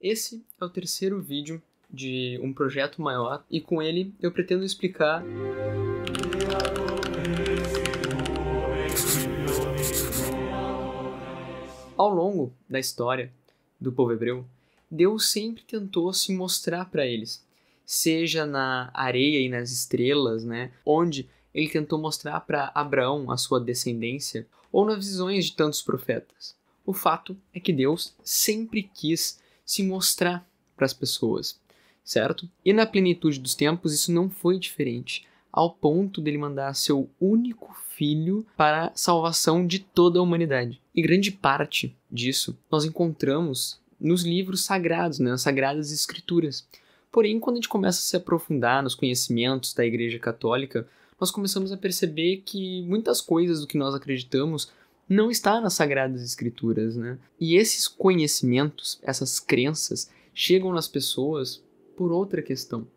Esse é o terceiro vídeo de um projeto maior e com ele eu pretendo explicar ao longo da história do povo hebreu, Deus sempre tentou se mostrar para eles, seja na areia e nas estrelas, onde ele tentou mostrar para Abraão a sua descendência, ou nas visões de tantos profetas. O fato é que Deus sempre quis se mostrar para as pessoas, certo? E na plenitude dos tempos isso não foi diferente, ao ponto dele mandar seu único filho para a salvação de toda a humanidade. E grande parte disso nós encontramos nos livros sagrados, nas Sagradas Escrituras. Porém, quando a gente começa a se aprofundar nos conhecimentos da Igreja Católica, nós começamos a perceber que muitas coisas do que nós acreditamos não está nas Sagradas Escrituras, E esses conhecimentos, essas crenças, chegam nas pessoas por outra questão.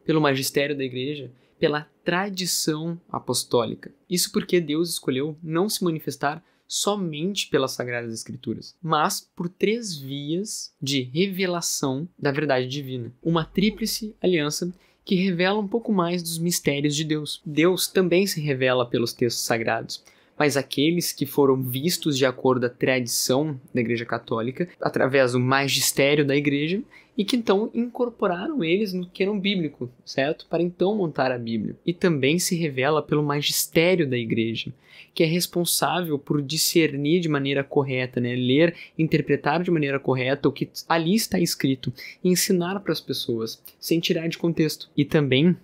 Pelo magistério da Igreja, pela tradição apostólica. Isso porque Deus escolheu não se manifestar somente pelas Sagradas Escrituras, mas por 3 vias de revelação da verdade divina. Uma tríplice aliança que revela um pouco mais dos mistérios de Deus. Deus também se revela pelos textos sagrados, mas aqueles que foram vistos de acordo com a tradição da Igreja Católica, através do magistério da Igreja, e que então incorporaram eles no cânon bíblico, certo? Para então montar a Bíblia. E também se revela pelo magistério da Igreja, que é responsável por discernir de maneira correta, ler, interpretar de maneira correta o que ali está escrito, e ensinar para as pessoas, sem tirar de contexto. E também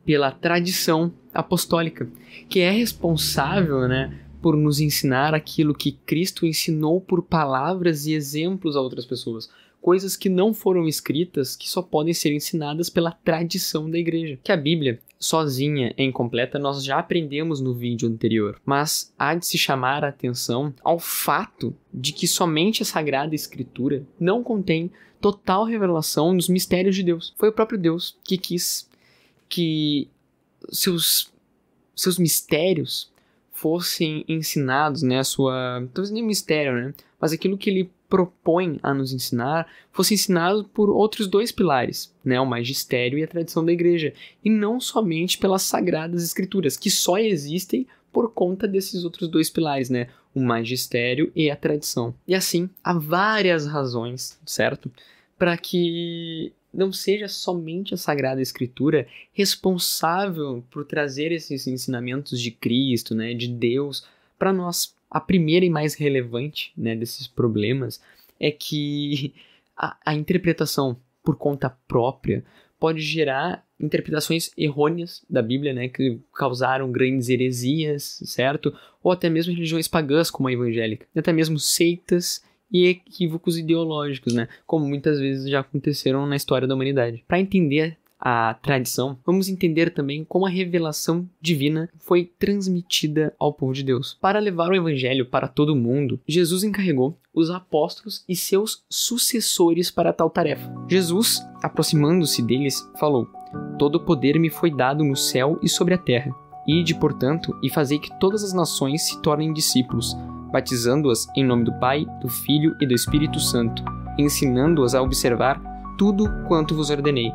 pela tradição apostólica, que é responsável, por nos ensinar aquilo que Cristo ensinou por palavras e exemplos a outras pessoas. Coisas que não foram escritas, que só podem ser ensinadas pela tradição da igreja. Que a Bíblia, sozinha é incompleta, nós já aprendemos no vídeo anterior. Mas há de se chamar a atenção ao fato de que somente a Sagrada Escritura não contém total revelação dos mistérios de Deus. Foi o próprio Deus que quis que seus mistérios fossem ensinados, talvez nem mistério, mas aquilo que ele propõe a nos ensinar fosse ensinado por outros 2 pilares, o magistério e a tradição da igreja, e não somente pelas Sagradas Escrituras, que só existem por conta desses outros 2 pilares, o magistério e a tradição. E assim, há várias razões, certo? Para que não seja somente a Sagrada Escritura responsável por trazer esses ensinamentos de Cristo, de Deus, para nós. A primeira e mais relevante desses problemas é que a interpretação por conta própria pode gerar interpretações errôneas da Bíblia, que causaram grandes heresias, certo? Ou até mesmo religiões pagãs como a evangélica, e até mesmo seitas e equívocos ideológicos, como muitas vezes já aconteceram na história da humanidade. Para entender a tradição, vamos entender também como a revelação divina foi transmitida ao povo de Deus. Para levar o evangelho para todo mundo, Jesus encarregou os apóstolos e seus sucessores para tal tarefa. Jesus, aproximando-se deles, falou: "Todo o poder me foi dado no céu e sobre a terra. Ide, portanto, e fazei que todas as nações se tornem discípulos, batizando-as em nome do Pai, do Filho e do Espírito Santo, ensinando-as a observar tudo quanto vos ordenei.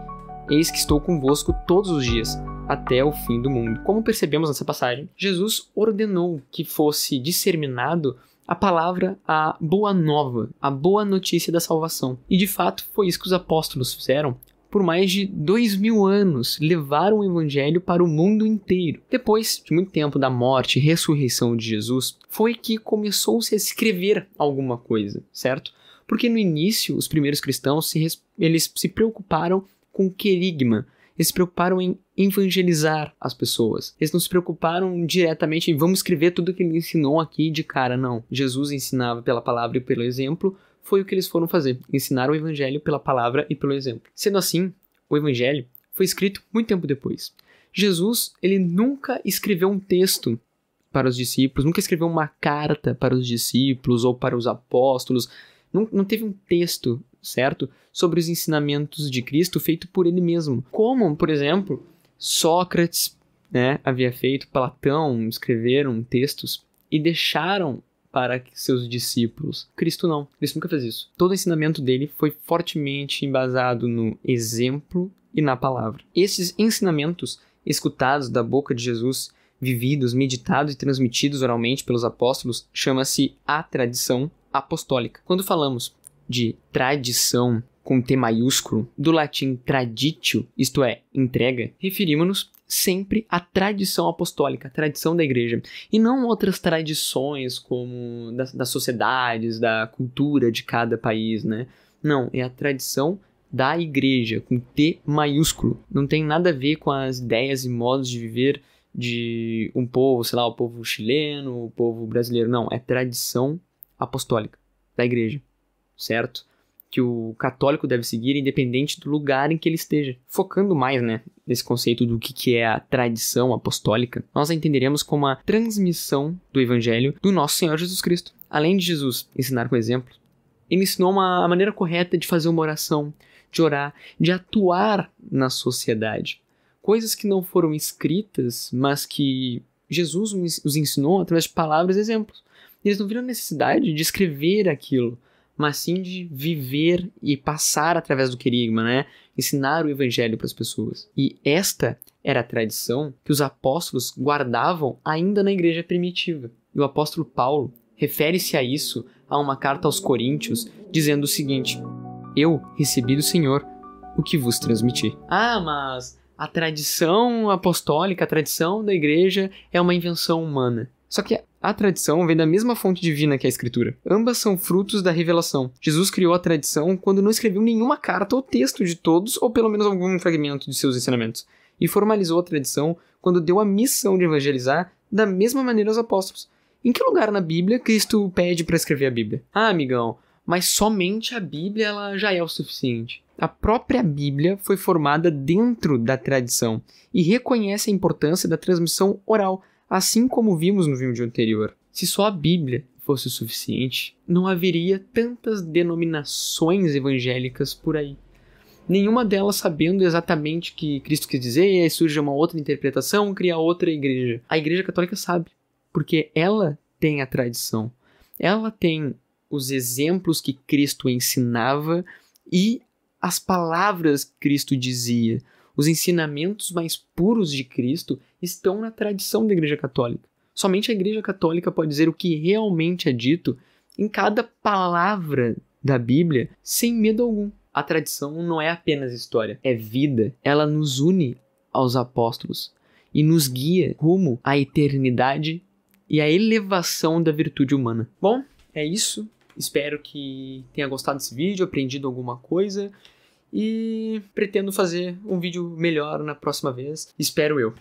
Eis que estou convosco todos os dias, até o fim do mundo." Como percebemos nessa passagem, Jesus ordenou que fosse disseminado a palavra, a boa nova, a boa notícia da salvação. E de fato foi isso que os apóstolos fizeram. Por mais de 2000 anos, levaram o evangelho para o mundo inteiro. Depois de muito tempo da morte e ressurreição de Jesus, foi que começou-se a escrever alguma coisa, certo? Porque no início, os primeiros cristãos eles se preocuparam com o querigma. Eles se preocuparam em evangelizar as pessoas. Eles não se preocuparam diretamente em vamos escrever tudo que ele ensinou aqui de cara, não. Jesus ensinava pela palavra e pelo exemplo, foi o que eles foram fazer. Ensinar o evangelho pela palavra e pelo exemplo. Sendo assim, o evangelho foi escrito muito tempo depois. Jesus, ele nunca escreveu um texto para os discípulos, nunca escreveu uma carta para os discípulos ou para os apóstolos. Não teve um texto, certo, sobre os ensinamentos de Cristo feito por ele mesmo. Como, por exemplo, Sócrates havia feito, Platão escreveram textos e deixaram para seus discípulos. Cristo não. Cristo nunca fez isso. Todo o ensinamento dele foi fortemente embasado no exemplo e na palavra. Esses ensinamentos escutados da boca de Jesus, vividos, meditados e transmitidos oralmente pelos apóstolos, chama-se a tradição apostólica. Quando falamos de tradição com T maiúsculo, do latim traditio, isto é, entrega, referimos-nos sempre à tradição apostólica, a tradição da igreja, e não outras tradições como das sociedades, da cultura de cada país, né? Não, é a tradição da igreja, com T maiúsculo. Não tem nada a ver com as ideias e modos de viver de um povo, sei lá, o povo chileno, o povo brasileiro. Não, é tradição apostólica da igreja, certo? Que o católico deve seguir independente do lugar em que ele esteja. Focando mais, né, nesse conceito do que é a tradição apostólica, nós a entenderemos como a transmissão do evangelho do nosso Senhor Jesus Cristo. Além de Jesus ensinar com exemplo, ele ensinou a maneira correta de fazer uma oração, de orar, de atuar na sociedade. Coisas que não foram escritas, mas que Jesus os ensinou através de palavras e exemplos. Eles não viram necessidade de escrever aquilo, mas sim de viver e passar através do querigma, né? Ensinar o evangelho para as pessoas. E esta era a tradição que os apóstolos guardavam ainda na igreja primitiva. E o apóstolo Paulo refere-se a isso a uma carta aos Coríntios, dizendo o seguinte: eu recebi do Senhor o que vos transmiti. Ah, mas a tradição apostólica, a tradição da igreja é uma invenção humana. Só que a tradição vem da mesma fonte divina que a Escritura. Ambas são frutos da revelação. Jesus criou a tradição quando não escreveu nenhuma carta ou texto de todos, ou pelo menos algum fragmento de seus ensinamentos. E formalizou a tradição quando deu a missão de evangelizar da mesma maneira aos apóstolos. Em que lugar na Bíblia Cristo pede para escrever a Bíblia? Ah, amigão, mas somente a Bíblia ela já é o suficiente. A própria Bíblia foi formada dentro da tradição e reconhece a importância da transmissão oral, assim como vimos no vídeo anterior. Se só a Bíblia fosse o suficiente, não haveria tantas denominações evangélicas por aí. Nenhuma delas sabendo exatamente o que Cristo quis dizer, e aí surge uma outra interpretação, cria outra igreja. A Igreja Católica sabe, porque ela tem a tradição. Ela tem os exemplos que Cristo ensinava e as palavras que Cristo dizia. Os ensinamentos mais puros de Cristo estão na tradição da Igreja Católica. Somente a Igreja Católica pode dizer o que realmente é dito em cada palavra da Bíblia, sem medo algum. A tradição não é apenas história, é vida. Ela nos une aos apóstolos e nos guia rumo à eternidade e à elevação da virtude humana. Bom, é isso. Espero que tenha gostado desse vídeo, aprendido alguma coisa. E pretendo fazer um vídeo melhor na próxima vez. Espero eu.